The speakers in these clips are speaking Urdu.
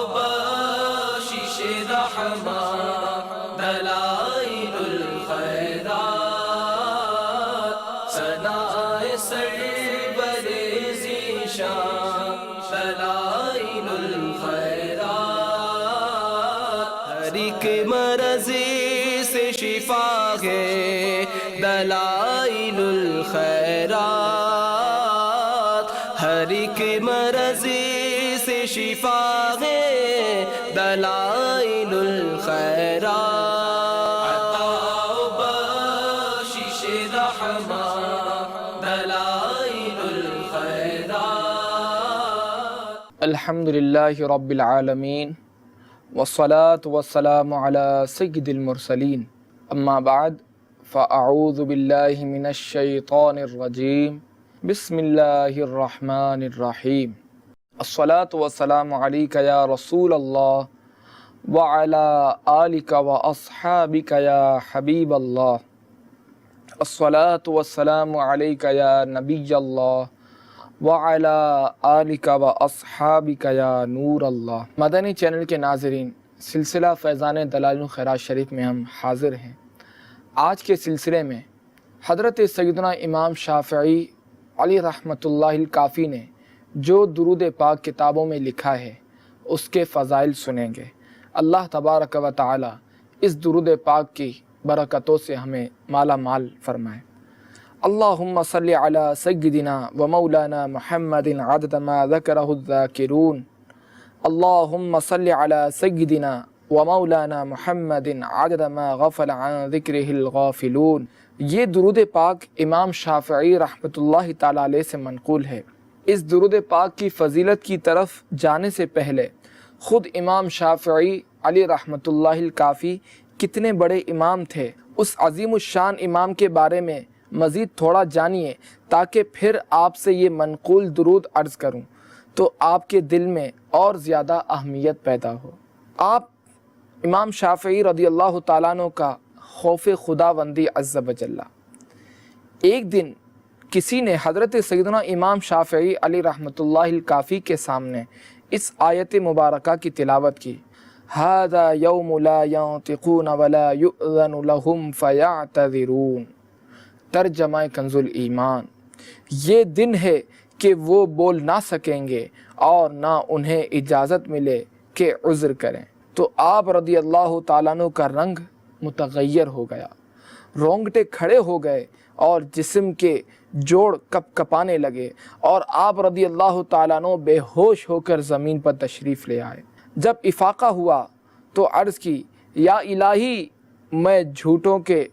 بخشش رحمت دلائل الخیرات ثنائے سرور ذیشان دلائل الخیرات ہر ایک مرض سے شفا ہے دلائل الخیرات ہر ایک مرض سے شفا ہے دلائل الخیرات عطا و بخشش رحمت دلائل الخیرات الحمدللہ رب العالمین والصلاة والسلام علی سید المرسلین اما بعد فاعوذ باللہ من الشیطان الرجیم بسم اللہ الرحمن الرحیم الصلاة والسلام علیک یا رسول اللہ وعلی آلک واصحابک یا حبیب اللہ الصلاة والسلام علیک یا نبی اللہ وعلی آلک واصحابک یا نور اللہ۔ مدنی چینل کے ناظرین، سلسلہ فیضان دلائل الخیرات شریف میں ہم حاضر ہیں۔ آج کے سلسلے میں حضرت سیدنا امام شافعی علی رحمۃ اللہ الکافی نے جو درود پاک کتابوں میں لکھا ہے اس کے فضائل سنیں گے۔ اللہ تبارک و تعالی اس درود پاک کی برکتوں سے ہمیں مالا مال فرمائے۔ اللہم صلی علی سیدنا و مولانا محمد عدد ما ذکرہ الذاکرون، اللہم صلی علی سیدنا و مولانا محمد عدد ما غفل عن ذکرہ الغافلون۔ یہ درود پاک امام شافعی رحمۃ اللہ تعالی علیہ سے منقول ہے۔ اس درود پاک کی فضیلت کی طرف جانے سے پہلے خود امام شافعی علی رحمۃ اللہ الکافی کتنے بڑے امام تھے، اس عظیم الشان امام کے بارے میں مزید تھوڑا جانیے تاکہ پھر آپ سے یہ منقول درود عرض کروں تو آپ کے دل میں اور زیادہ اہمیت پیدا ہو۔ آپ امام شافعی رضی اللہ تعالیٰ عنہ کا خوف خداوندی عز وجل۔ ایک دن کسی نے حضرت سیدنا امام شافعی علی رحمۃ اللہ الکافی کے سامنے اس آیت مبارکہ کی تلاوت کی، ھذا یوم لا ینطقون ولا یؤذن لہم فیعتذرون۔ ترجمہ کنز الایمان، یہ دن ہے کہ وہ بول نہ سکیں گے اور نہ انہیں اجازت ملے کہ عذر کریں۔ تو آپ رضی اللہ تعالیٰ عنہ کا رنگ متغیر ہو گیا، رونگٹے کھڑے ہو گئے اور جسم کے جوڑ کپ کپانے لگے اور آپ رضی اللہ تعالیٰ عنہ بے ہوش ہو کر زمین پر تشریف لے آئے۔ جب افاقہ ہوا تو عرض کی، یا الہی میں جھوٹوں کے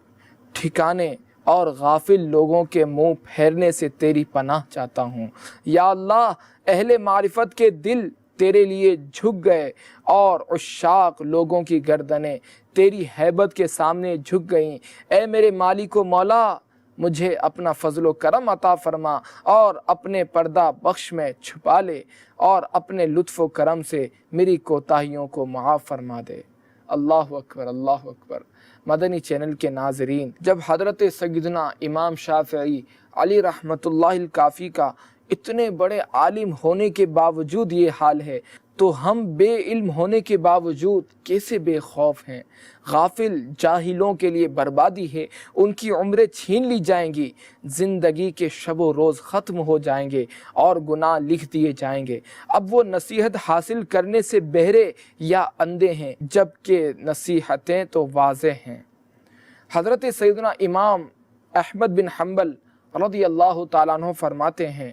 ٹھکانے اور غافل لوگوں کے منہ پھیرنے سے تیری پناہ چاہتا ہوں۔ یا اللہ، اہل معرفت کے دل تیرے لیے جھک گئے اور عشاق لوگوں کی گردنیں تیری ہیبت کے سامنے جھک گئیں۔ اے میرے مالک و مولا، مجھے اپنا فضل و کرم عطا فرما اور اپنے پردہ بخش میں چھپا لے اور اپنے لطف و کرم سے میری کوتاہیوں کو معاف فرما دے۔ اللہ اکبر، اللہ اکبر۔ مدنی چینل کے ناظرین، جب حضرت سیدنا امام شافعی علی رحمۃ اللہ الکافی کا اتنے بڑے عالم ہونے کے باوجود یہ حال ہے تو ہم بے علم ہونے کے باوجود کیسے بے خوف ہیں؟ غافل جاہلوں کے لیے بربادی ہے، ان کی عمریں چھین لی جائیں گی، زندگی کے شب و روز ختم ہو جائیں گے اور گناہ لکھ دیے جائیں گے۔ اب وہ نصیحت حاصل کرنے سے بہرے یا اندھے ہیں، جبکہ نصیحتیں تو واضح ہیں۔ حضرت سیدنا امام احمد بن حنبل رضی اللہ تعالیٰ عنہ فرماتے ہیں،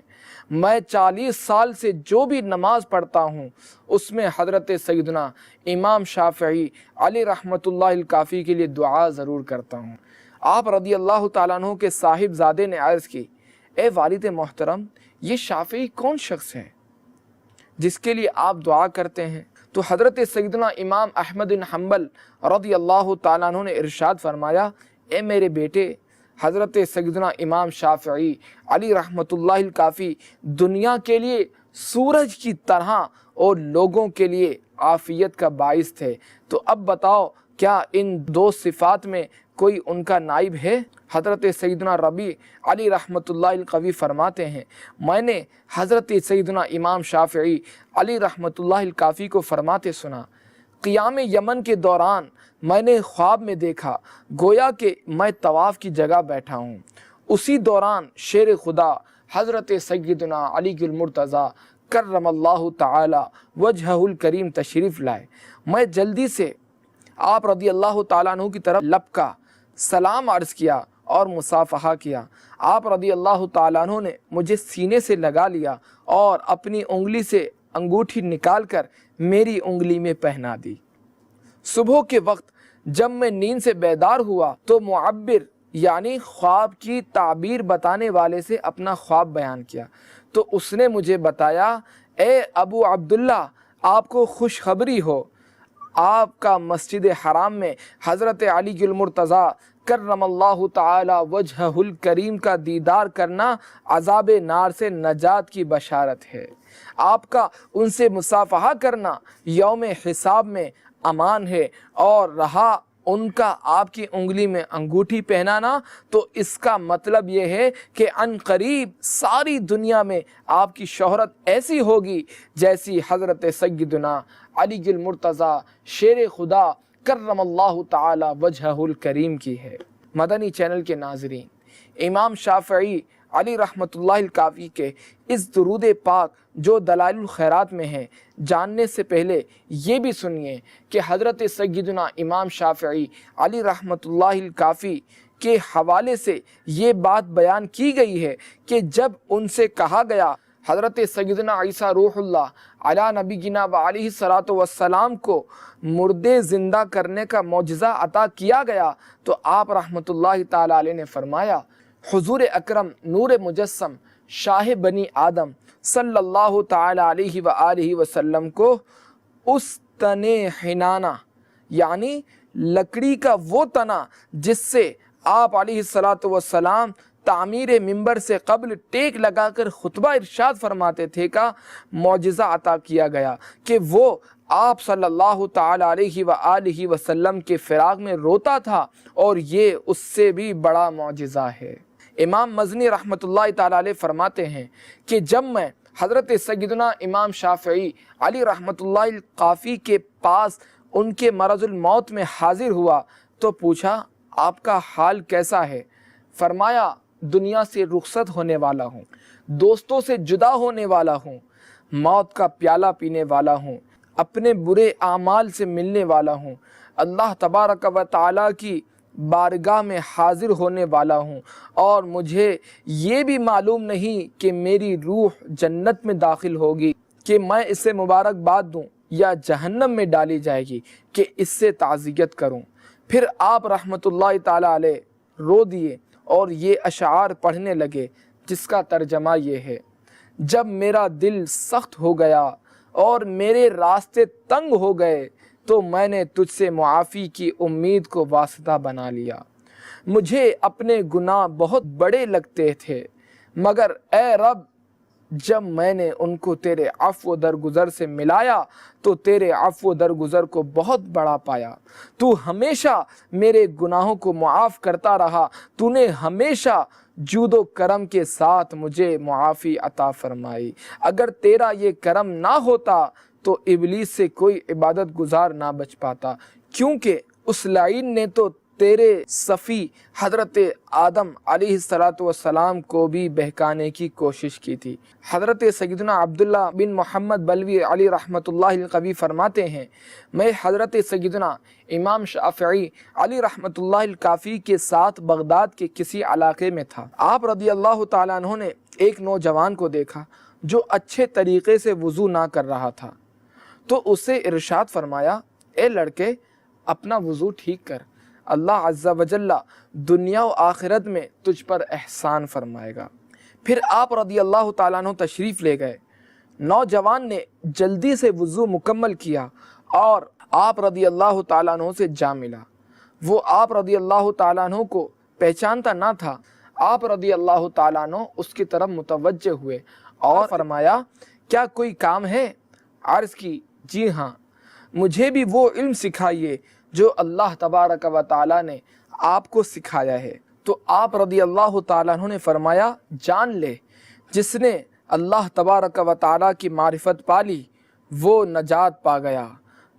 میں 40 سال سے جو بھی نماز پڑھتا ہوں اس میں حضرت سیدنا امام شافعی علی رحمۃ اللہ الکافی کے لیے دعا ضرور کرتا ہوں۔ آپ رضی اللہ تعالیٰ عنہ کے صاحب زادے نے عرض کی، اے والد محترم، یہ شافعی کون شخص ہے جس کے لیے آپ دعا کرتے ہیں؟ تو حضرت سیدنا امام احمد بن حنبل رضی اللہ تعالیٰ عنہ نے ارشاد فرمایا، اے میرے بیٹے، حضرت سیدنا امام شافعی علی رحمۃ اللہ الکافی دنیا کے لیے سورج کی طرح اور لوگوں کے لیے عافیت کا باعث تھے۔ تو اب بتاؤ کیا ان دو صفات میں کوئی ان کا نائب ہے؟ حضرت سیدنا ربیع علی رحمۃ اللہ القوی فرماتے ہیں میں نے حضرت سیدنا امام شافعی علی رحمۃ اللہ الکافی کو فرماتے سنا، قیام یمن کے دوران میں نے خواب میں دیکھا گویا کہ میں طواف کی جگہ بیٹھا ہوں، اسی دوران شیر خدا حضرت سیدنا علی المرتضیٰ کرم اللہ تعالی وجہہ الکریم تشریف لائے۔ میں جلدی سے آپ رضی اللہ تعالیٰ عنہ کی طرف لپکا، سلام عرض کیا اور مصافحہ کیا۔ آپ رضی اللہ تعالیٰ عنہ نے مجھے سینے سے لگا لیا اور اپنی انگلی سے انگوٹھی نکال کر میری انگلی میں پہنا دی۔ صبح کے وقت جب میں نیند سے بیدار ہوا تو معبر یعنی خواب کی تعبیر بتانے والے سے اپنا خواب بیان کیا تو اس نے مجھے بتایا، اے ابو عبداللہ آپ کو خوشخبری ہو، آپ کا مسجد حرام میں حضرت علی المرتضیٰ کرم اللہ تعالی وجہہ الکریم کا دیدار کرنا عذاب نار سے نجات کی بشارت ہے، آپ کا ان سے مصافحہ کرنا یوم حساب میں امان ہے، اور رہا ان کا آپ کی انگلی میں انگوٹھی پہنانا تو اس کا مطلب یہ ہے کہ عن قریب ساری دنیا میں آپ کی شہرت ایسی ہوگی جیسی حضرت سیدنا علی المرتضیٰ شیر خدا کرم اللہ تعالی وجہہ الکریم کی ہے۔ مدنی چینل کے ناظرین، امام شافعی علی رحمۃ اللہ الکافی کے اس درود پاک جو دلائل الخیرات میں ہے جاننے سے پہلے یہ بھی سنیے کہ حضرت سیدنا امام شافعی علی رحمۃ اللہ الکافی کے حوالے سے یہ بات بیان کی گئی ہے کہ جب ان سے کہا گیا حضرت سیدنا عیسیٰ روح اللہ علی نبینا و علیہ الصلاۃ والسلام کو مردے زندہ کرنے کا معجزہ عطا کیا گیا تو آپ رحمۃ اللہ تعالی علیہ نے فرمایا، حضور اکرم نور مجسم شاہ بنی آدم صلی اللہ تعالی علیہ وآلہ وسلم کو اس تنے حنانہ یعنی لکڑی کا وہ تنا جس سے آپ علیہ الصلاۃ والسلام تعمیر ممبر سے قبل ٹیک لگا کر خطبہ ارشاد فرماتے تھے کا معجزہ عطا کیا گیا کہ وہ آپ صلی اللہ تعالی علیہ وآلہ وسلم کے فراق میں روتا تھا، اور یہ اس سے بھی بڑا معجزہ ہے۔ امام مزنی رحمۃ اللہ تعالی علیہ فرماتے ہیں کہ جب میں حضرت سیدنا امام شافعی علی رحمۃ اللہ القافی کے پاس ان کے مرض الموت میں حاضر ہوا تو پوچھا، آپ کا حال کیسا ہے؟ فرمایا، دنیا سے رخصت ہونے والا ہوں، دوستوں سے جدا ہونے والا ہوں، موت کا پیالہ پینے والا ہوں، اپنے برے اعمال سے ملنے والا ہوں، اللہ تبارک و تعالیٰ کی بارگاہ میں حاضر ہونے والا ہوں، اور مجھے یہ بھی معلوم نہیں کہ میری روح جنت میں داخل ہوگی کہ میں اسے مبارکباد دوں یا جہنم میں ڈالی جائے گی کہ اس سے تعزیت کروں۔ پھر آپ رحمۃ اللہ تعالی علیہ رو دیے اور یہ اشعار پڑھنے لگے جس کا ترجمہ یہ ہے، جب میرا دل سخت ہو گیا اور میرے راستے تنگ ہو گئے تو میں نے تجھ سے معافی کی امید کو واسطہ بنا لیا، مجھے اپنے گناہ بہت بڑے لگتے تھے، مگر اے رب جب میں نے ان کو تیرے عفو درگزر سے ملایا تو تیرے عفو درگزر کو بہت بڑا پایا، تو ہمیشہ میرے گناہوں کو معاف کرتا رہا، تو نے ہمیشہ جود و کرم کے ساتھ مجھے معافی عطا فرمائی، اگر تیرا یہ کرم نہ ہوتا تو ابلیس سے کوئی عبادت گزار نہ بچ پاتا، کیونکہ اس لعین نے تو تیرے صفی حضرت آدم علیہ السلام کو بھی بہکانے کی کوشش کی تھی۔ حضرت سیدنا عبداللہ بن محمد بلوی علی رحمۃ اللہ القوی فرماتے ہیں، میں حضرت سیدنا امام شافعی علی رحمۃ اللہ الکافی کے ساتھ بغداد کے کسی علاقے میں تھا۔ آپ رضی اللہ تعالیٰ عنہ نے ایک نوجوان کو دیکھا جو اچھے طریقے سے وضو نہ کر رہا تھا، تو اسے ارشاد فرمایا، اے لڑکے اپنا وضو ٹھیک کر، اللہ عز و جل دنیا و آخرت میں تجھ پر احسان فرمائے گا۔ پھر آپ رضی اللہ تعالیٰ عنہ تشریف لے گئے، نوجوان نے جلدی سے وضو مکمل کیا اور آپ رضی اللہ تعالیٰ عنہ سے جا ملا۔ وہ آپ رضی اللہ تعالیٰ عنہ کو پہچانتا نہ تھا۔ آپ رضی اللہ تعالیٰ عنہ اس کی طرف متوجہ ہوئے اور فرمایا، کیا کوئی کام ہے؟ عرض کی، جی ہاں، مجھے بھی وہ علم سکھائیے جو اللہ تبارک و تعالیٰ نے آپ کو سکھایا ہے۔ تو آپ رضی اللہ تعالیٰ عنہ نے فرمایا جان لے جس نے اللہ تبارک و تعالیٰ کی معرفت پالی وہ نجات پا گیا،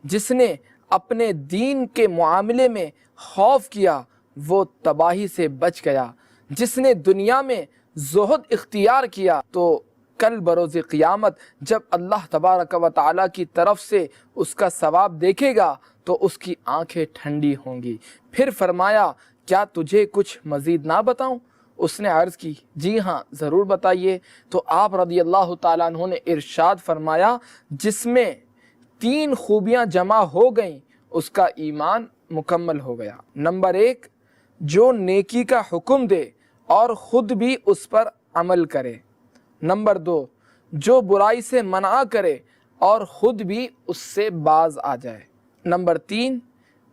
جس نے اپنے دین کے معاملے میں خوف کیا وہ تباہی سے بچ گیا، جس نے دنیا میں زہد اختیار کیا تو کل بروز قیامت جب اللہ تبارک و تعالیٰ کی طرف سے اس کا ثواب دیکھے گا تو اس کی آنکھیں ٹھنڈی ہوں گی۔ پھر فرمایا کیا تجھے کچھ مزید نہ بتاؤں؟ اس نے عرض کی جی ہاں ضرور بتائیے۔ تو آپ رضی اللہ تعالیٰ عنہ نے ارشاد فرمایا جس میں 3 خوبیاں جمع ہو گئیں اس کا ایمان مکمل ہو گیا۔ نمبر 1، جو نیکی کا حکم دے اور خود بھی اس پر عمل کرے۔ نمبر 2، جو برائی سے منع کرے اور خود بھی اس سے باز آ جائے۔ نمبر 3،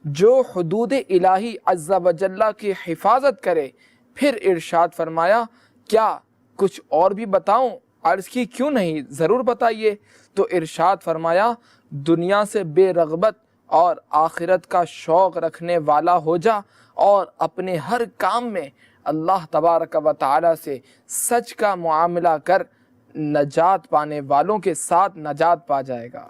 جو حدود الہی عز و جل کی حفاظت کرے۔ پھر ارشاد فرمایا کیا کچھ اور بھی بتاؤں؟ عرض کی کیوں نہیں، ضرور بتائیے۔ تو ارشاد فرمایا دنیا سے بے رغبت اور آخرت کا شوق رکھنے والا ہو جا اور اپنے ہر کام میں اللہ تبارک و تعالیٰ سے سچ کا معاملہ کر، نجات پانے والوں کے ساتھ نجات پا جائے گا۔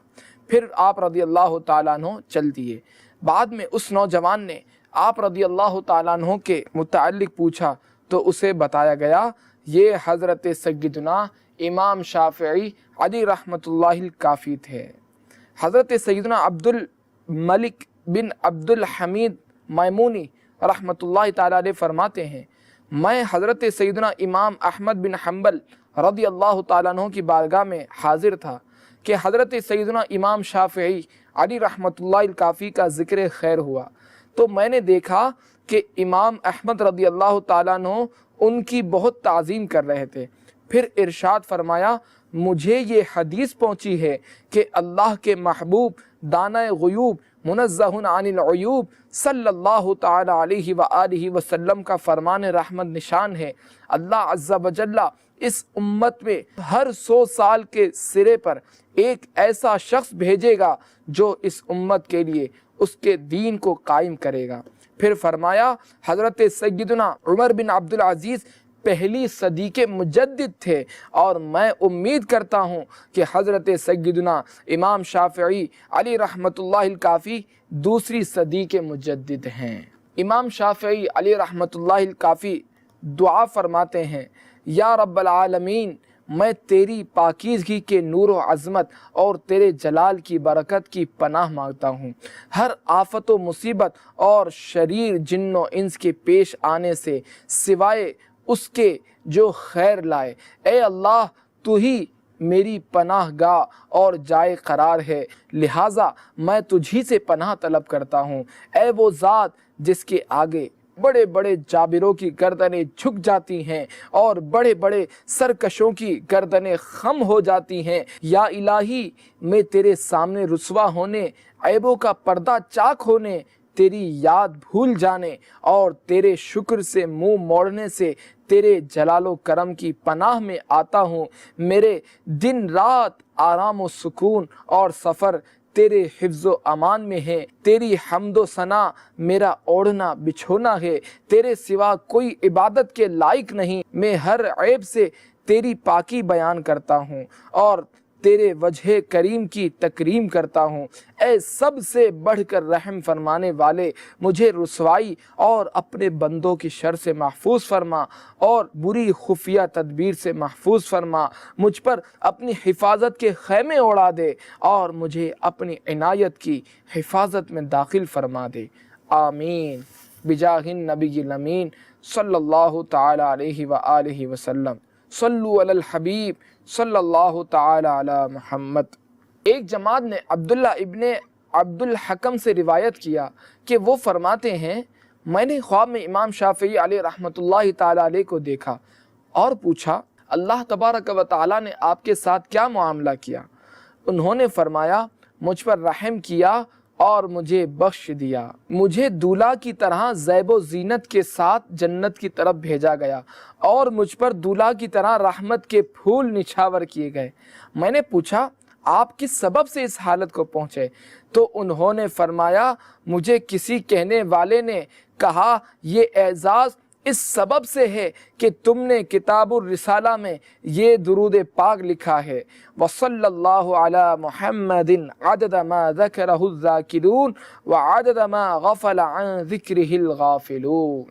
پھر آپ رضی اللہ تعالیٰ عنہ چل دیے۔ بعد میں اس نوجوان نے آپ رضی اللہ تعالیٰ عنہ کے متعلق پوچھا تو اسے بتایا گیا یہ حضرت سیدنا امام شافعی علی رحمۃ اللہ الکافی تھے۔ حضرت سیدنا عبد الملک بن عبد الحمید میمونی رحمۃ اللہ تعالیٰ علیہ فرماتے ہیں میں حضرت سیدنا امام احمد بن حنبل رضی اللہ تعالیٰ عنہ کی بارگاہ میں حاضر تھا کہ حضرت سیدنا امام شافعی علی رحمۃ اللہ الکافی کا ذکر خیر ہوا، تو میں نے دیکھا کہ امام احمد رضی اللہ تعالیٰ عنہ ان کی بہت تعظیم کر رہے تھے۔ پھر ارشاد فرمایا مجھے یہ حدیث پہنچی ہے کہ اللہ کے محبوب دانہ غیوب منزہ عن العیوب صلی اللہ تعالی علیہ وآلہ وسلم کا فرمان رحمت نشان ہے، اللہ عز و جل اس امت میں ہر 100 سال کے سرے پر ایک ایسا شخص بھیجے گا جو اس امت کے لیے اس کے دین کو قائم کرے گا۔ پھر فرمایا حضرت سیدنا عمر بن عبد العزیز پہلی صدی کے مجدد تھے اور میں امید کرتا ہوں کہ حضرت سیدنا امام شافعی علی رحمۃ اللہ الکافی دوسری صدی کے مجدد ہیں۔ امام شافعی علی رحمۃ اللہ الکافی دعا فرماتے ہیں یا رب العالمین میں تیری پاکیزگی کے نور و عظمت اور تیرے جلال کی برکت کی پناہ مانگتا ہوں، ہر آفت و مصیبت اور شریر جن و انس کے پیش آنے سے سوائے اس کے جو خیر لائے۔ اے اللہ تو ہی میری پناہ گاہ اور جائے قرار ہے، لہٰذا میں تجھی سے پناہ طلب کرتا ہوں۔ اے وہ ذات جس کے آگے بڑے بڑے جابروں کی گردنیں جھک جاتی ہیں اور بڑے بڑے سرکشوں کی گردنیں خم ہو جاتی ہیں، یا الہی میں تیرے سامنے رسوا ہونے، عیبوں کا پردہ چاک ہونے، تیری یاد بھول جانے اور تیرے شکر سے منہ موڑنے سے تیرے جلال و کرم کی پناہ میں آتا ہوں۔ میرے دن رات آرام و سکون اور سفر تیرے حفظ و امان میں ہے، تیری حمد و ثنا میرا اوڑھنا بچھونا ہے، تیرے سوا کوئی عبادت کے لائق نہیں۔ میں ہر عیب سے تیری پاکی بیان کرتا ہوں اور تیرے وجہ کریم کی تکریم کرتا ہوں۔ اے سب سے بڑھ کر رحم فرمانے والے، مجھے رسوائی اور اپنے بندوں کی شر سے محفوظ فرما اور بری خفیہ تدبیر سے محفوظ فرما، مجھ پر اپنی حفاظت کے خیمے اڑا دے اور مجھے اپنی عنایت کی حفاظت میں داخل فرما دے، آمین بجاہ النبی الامین صلی اللہ تعالی علیہ وآلہ وسلم۔ صلو علی الحبیب صلی اللہ تعالی علی محمد۔ ایک جماعت نے عبداللہ ابن عبد الحکم سے روایت کیا کہ وہ فرماتے ہیں میں نے خواب میں امام شافعی علیہ رحمۃ اللہ تعالی علیہ کو دیکھا اور پوچھا اللہ تبارک و تعالی نے آپ کے ساتھ کیا معاملہ کیا؟ انہوں نے فرمایا مجھ پر رحم کیا اور مجھے بخش دیا، مجھے دولہا کی طرح زیب و زینت کے ساتھ جنت کی طرف بھیجا گیا اور مجھ پر دولہا کی طرح رحمت کے پھول نچھاور کیے گئے۔ میں نے پوچھا آپ کس سبب سے اس حالت کو پہنچے؟ تو انہوں نے فرمایا مجھے کسی کہنے والے نے کہا یہ اعزاز اس سبب سے ہے کہ تم نے کتاب الرسالہ میں یہ درود پاک لکھا ہے وصلی اللہ علی محمد عدد ما ذکرہ الذاکرون وعدد ما غفل عن ذکرہ الغافلون۔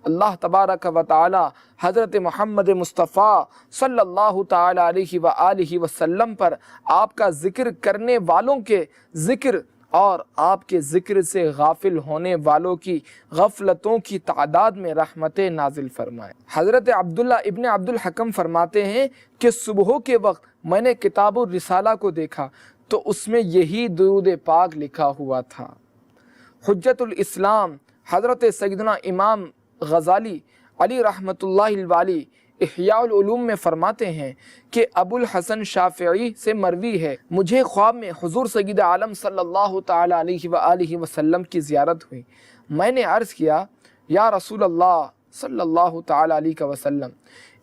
اللہ تبارک و تعالی حضرت محمد مصطفیٰ صلی اللہ تعالی علیہ وآلہ وسلم پر آپ کا ذکر کرنے والوں کے ذکر اور آپ کے ذکر سے غافل ہونے والوں کی غفلتوں کی تعداد میں رحمتیں نازل فرمائے۔ حضرت عبداللہ ابن عبد الحکم فرماتے ہیں کہ صبح کے وقت میں نے کتاب الرسالہ کو دیکھا تو اس میں یہی درود پاک لکھا ہوا تھا۔ حجت الاسلام حضرت سیدنا امام غزالی علی رحمۃ اللہ الوالی احیاء العلوم میں فرماتے ہیں کہ ابو الحسن شافعی سے مروی ہے مجھے خواب میں حضور سید عالم صلی اللہ تعالی علیہ وآلہ وسلم کی زیارت ہوئی۔ میں نے عرض کیا یا رسول اللہ صلی اللہ تعالی علیہ وسلم۔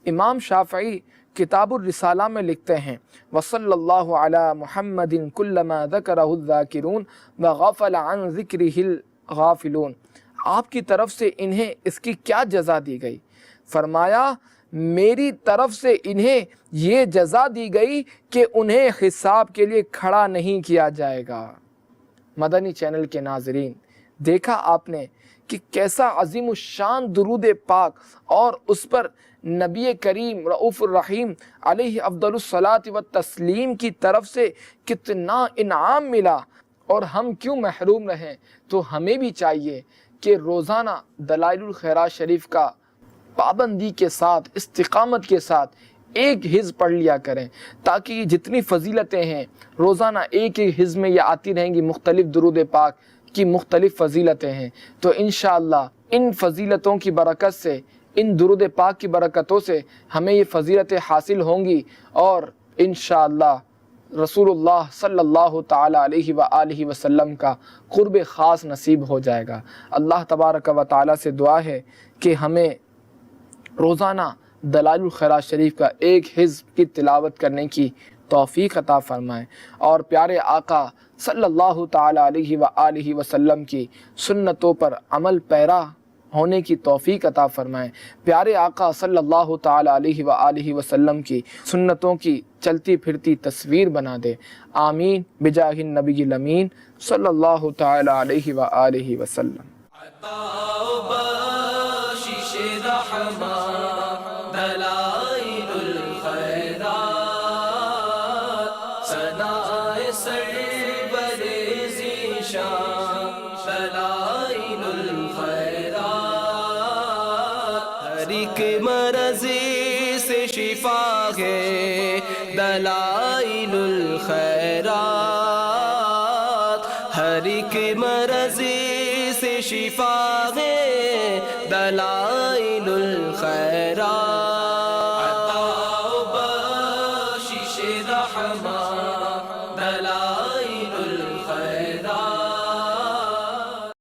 امام شافعی کتاب الرسالہ میں لکھتے ہیں وصلی اللہ علی محمد کلما ذکرہ الذاکرون وغفل عن ذکرہ الغافلون۔ آپ کی طرف سے انہیں اس کی کیا جزا دی گئی؟ فرمایا میری طرف سے انہیں یہ جزا دی گئی کہ انہیں حساب کے لیے کھڑا نہیں کیا جائے گا۔ مدنی چینل کے ناظرین، دیکھا آپ نے کہ کیسا عظیم الشان درود پاک اور اس پر نبی کریم رؤوف الرحیم علیہ افضل الصلاۃ والتسلیم کی طرف سے کتنا انعام ملا، اور ہم کیوں محروم رہیں؟ تو ہمیں بھی چاہیے کہ روزانہ دلائل الخیرات شریف کا پابندی کے ساتھ استقامت کے ساتھ ایک حزب پڑھ لیا کریں، تاکہ یہ جتنی فضیلتیں ہیں روزانہ ایک ایک حزب میں یہ آتی رہیں گی۔ مختلف درود پاک کی مختلف فضیلتیں ہیں، تو انشاءاللہ ان فضیلتوں کی برکت سے، ان درود پاک کی برکتوں سے ہمیں یہ فضیلتیں حاصل ہوں گی، اور انشاءاللہ رسول اللہ صلی اللہ تعالی علیہ وآلہ وسلم کا قرب خاص نصیب ہو جائے گا۔ اللہ تبارک و تعالی سے دعا ہے کہ ہمیں روزانہ دلائل الخیرات شریف کا ایک حزب کی تلاوت کرنے کی توفیق عطا فرمائے، اور پیارے آقا صلی اللہ تعالی علیہ وآلہ وسلم کی سنتوں پر عمل پیرا ہونے کی توفیق عطا فرمائے۔ پیارے آقا صلی اللہ تعالی علیہ وآلہ وسلم کی سنتوں کی چلتی پھرتی تصویر بنا دے۔ آمین بجاہ النبی الامین صلی اللہ تعالی علیہ وآلہ وسلم۔ دلائل الخیرات ثنائے سرور ذیشان دلائل الخیرات ہر ایک مرض سے شفا ہے دلائل الخیرات، ہر ایک مرض سے شفا ہے دلائل الخیرات۔